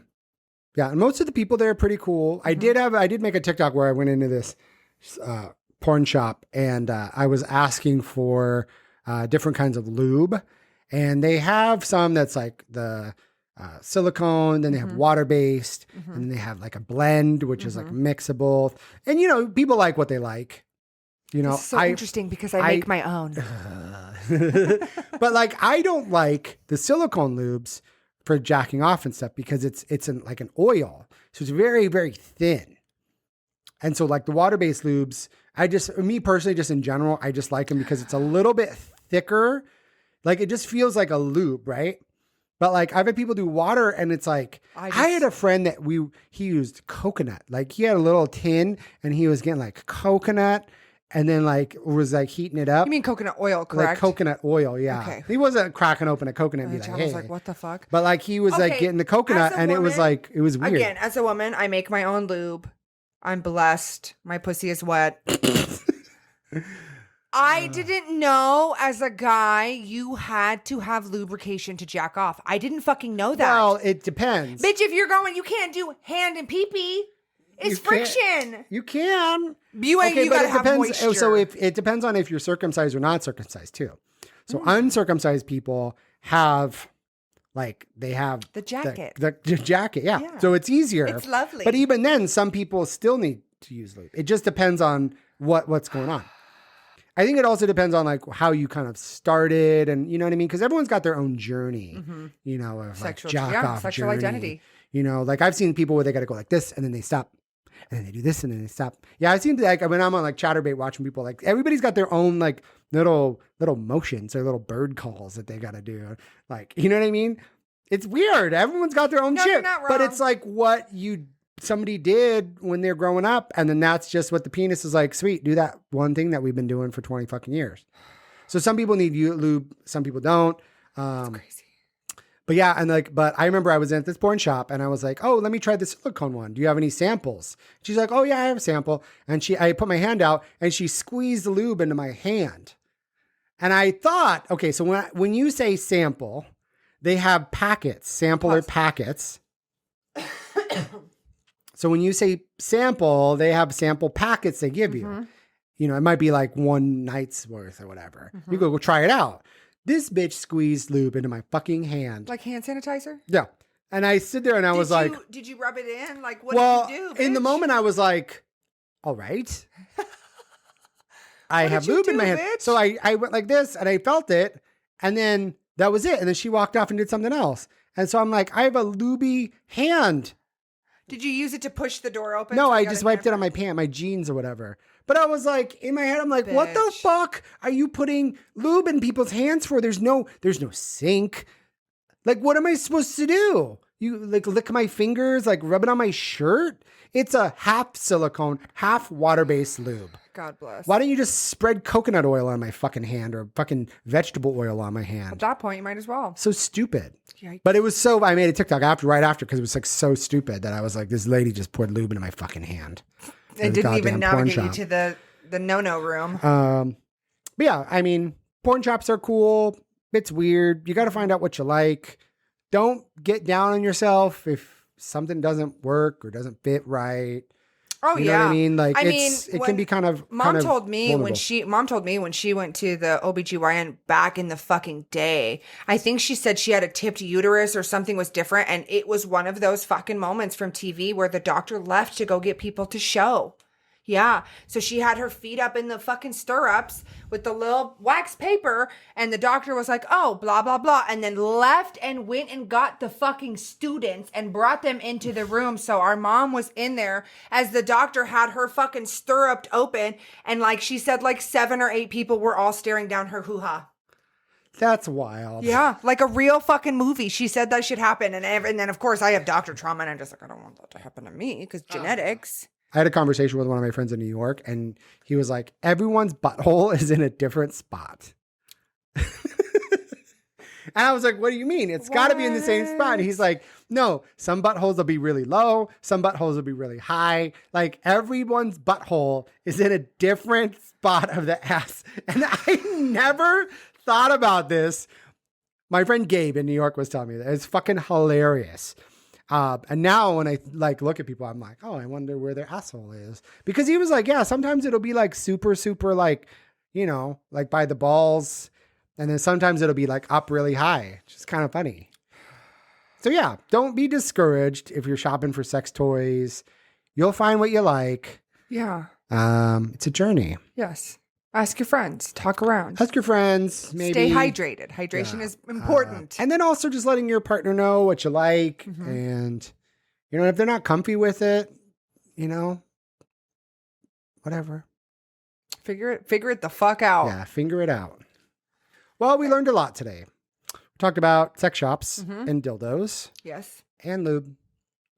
And most of the people there are pretty cool. I did make a TikTok where I went into this, porn shop and, I was asking for, different kinds of lube. And they have some that's like the silicone, then they have water-based, and then they have like a blend, which is like mixable. And, you know, people like what they like. You know, it's so interesting because I make my own. But like, I don't like the silicone lubes for jacking off and stuff because it's like an oil. So it's very, very thin. And so like the water-based lubes, me personally, just in general, I just like them because it's a little bit thicker. Like it just feels like a lube, right? But like I've had people do water and it's like, I had a friend that he used coconut. Like he had a little tin and he was getting like coconut and then like was like heating it up. You mean coconut oil, correct? Like coconut oil, yeah. Okay. He wasn't cracking open a coconut and be like, hey. I was like, what the fuck? But like he was like getting the coconut and it was weird. Again, as a woman, I make my own lube. I'm blessed. My pussy is wet. I didn't know as a guy you had to have lubrication to jack off. I didn't fucking know that. Well, it depends. Bitch, if you're going, you can't do hand and pee-pee. It's friction. You can. You gotta have moisture. So if it depends on if you're circumcised or not circumcised too. So uncircumcised people have they have the jacket. The jacket, yeah. So it's easier. It's lovely. But even then, some people still need to use lube. It just depends on what's going on. I think it also depends on like how you kind of started and you know what I mean? Because everyone's got their own journey, you know, of Sexual, like jack off sexual journey. identity. You know, like I've seen people where they got to go like this and then they stop and then they do this and then they stop. Yeah, I've seen like when I'm on like Chatterbait watching people, like everybody's got their own like little motions or little bird calls that they got to do. Like, you know what I mean? It's weird. Everyone's got their own No, shit, you're not wrong. but it's like what somebody did when they're growing up. And then that's just what the penis is like, sweet, do that one thing that we've been doing for 20 fucking years. So some people need lube, some people don't. That's crazy. But yeah, and like, but I remember I was at this porn shop and I was like, oh, let me try the silicone one. Do you have any samples? She's like, oh yeah, I have a sample. And I put my hand out and she squeezed the lube into my hand. And I thought, okay, so when you say sample, they have packets, sampler packets. So when you say sample, they have sample packets they give you. You know, it might be like one night's worth or whatever. You go try it out. This bitch squeezed lube into my fucking hand. Like hand sanitizer? Yeah. And I stood there and I was like... Did you rub it in? Like, what did you do, bitch? In the moment I was like, all right. I have lube in my hand. Bitch? So I went like this and I felt it. And then that was it. And then she walked off and did something else. And so I'm like, I have a lubey hand. Did you use it to push the door open? No, I just wiped it on my pant, my jeans or whatever. But I was like, in my head, I'm like, what the fuck are you putting lube in people's hands for? There's no sink. Like, what am I supposed to do? You like lick my fingers, like rub it on my shirt? It's a half silicone, half water-based lube. God bless. Why don't you just spread coconut oil on my fucking hand or fucking vegetable oil on my hand? At that point, you might as well. So stupid. Yikes. But it was I made a TikTok right after because it was like so stupid that I was like, this lady just poured lube into my fucking hand. It didn't even navigate you to the no-no room. But yeah, I mean, porn shops are cool. It's weird. You got to find out what you like. Don't get down on yourself if something doesn't work or doesn't fit right. Oh, you know what I mean? Like, it can be kind of Mom told me vulnerable. when she went to the OBGYN back in the fucking day, I think she said she had a tipped uterus or something was different. And it was one of those fucking moments from TV where the doctor left to go get people to show. Yeah. So she had her feet up in the fucking stirrups with the little wax paper. And the doctor was like, oh, blah, blah, blah. And then left and went and got the fucking students and brought them into the room. So our mom was in there as the doctor had her fucking stirrup open. And like she said, like 7 or 8 people were all staring down her hoo-ha. That's wild. Yeah, like a real fucking movie. She said that should happen. And then, of course, I have doctor trauma. And I'm just like, I don't want that to happen to me because genetics. I had a conversation with one of my friends in New York, and he was like, everyone's butthole is in a different spot. And I was like, what do you mean? It's got to be in the same spot. And he's like, no, some buttholes will be really low. Some buttholes will be really high. Like everyone's butthole is in a different spot of the ass. And I never thought about this. My friend Gabe in New York was telling me that. It's fucking hilarious. And now when I like look at people, I'm like, oh, I wonder where their asshole is. Because he was like, yeah, sometimes it'll be like super, super like, you know, like by the balls. And then sometimes it'll be like up really high. It's just kind of funny. So yeah, don't be discouraged if you're shopping for sex toys. You'll find what you like. Yeah. It's a journey. Yes. Ask your friends. Talk around. Ask your friends. Maybe. Stay hydrated. Hydration is important. And then also just letting your partner know what you like. And, you know, if they're not comfy with it, you know, whatever. Figure it the fuck out. Yeah, figure it out. Well, we learned a lot today. We talked about sex shops and dildos. Yes. And lube.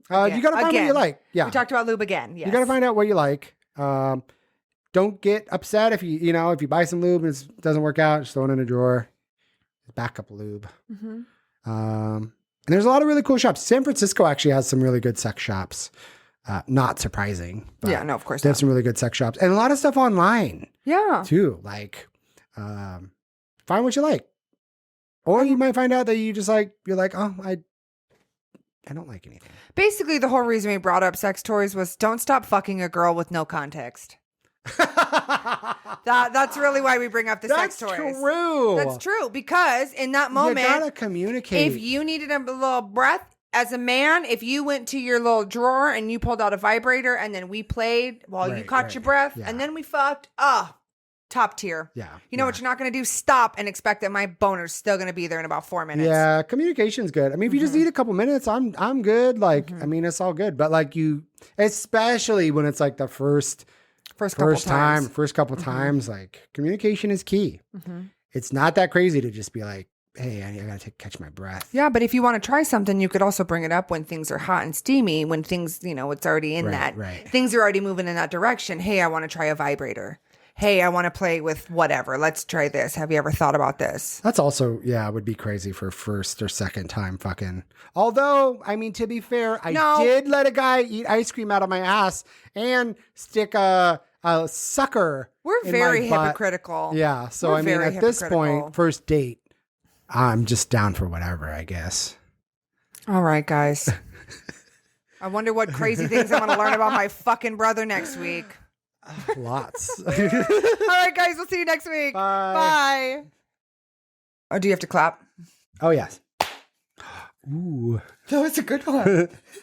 You got to find what you like. Yeah. We talked about lube again. Yes. You got to find out what you like. Don't get upset if if you buy some lube and it doesn't work out, just throw it in a drawer. Backup lube. And there's a lot of really cool shops. San Francisco actually has some really good sex shops. Not surprising. But yeah, no, of course they have some really good sex shops and a lot of stuff online. Yeah. Too. Like, find what you like. Or you might find out that you're like, oh, I don't like anything. Basically, the whole reason we brought up sex toys was don't stop fucking a girl with no context. That's really why we bring up the sex toys. That's true. That's true because in that moment, you gotta communicate. If you needed a little breath as a man, if you went to your little drawer and you pulled out a vibrator and then we played while you caught your breath and then we fucked, Top tier. Yeah. You know what you're not going to do? Stop and expect that my boner's still going to be there in about 4 minutes. Yeah, communication's good. I mean, if you just need a couple minutes, I'm good. Like, I mean, it's all good. But like especially when it's like the first couple times, like communication is key. It's not that crazy to just be like, hey, I gotta catch my breath. Yeah, but if you want to try something, you could also bring it up when things are hot and steamy, when things, it's already in that. Right. Things are already moving in that direction. Hey, I want to try a vibrator. Hey, I want to play with whatever. Let's try this. Have you ever thought about this? That's also, would be crazy for first or second time fucking. Although, I mean, to be fair, I did let a guy eat ice cream out of my ass and stick a sucker. We're very hypocritical. Yeah. So, I mean, at this point, first date, I'm just down for whatever, I guess. All right, guys. I wonder what crazy things I'm going to learn about my fucking brother next week. Lots. All right, guys. We'll see you next week. Bye. Oh, do you have to clap? Oh, yes. Ooh. That was a good one.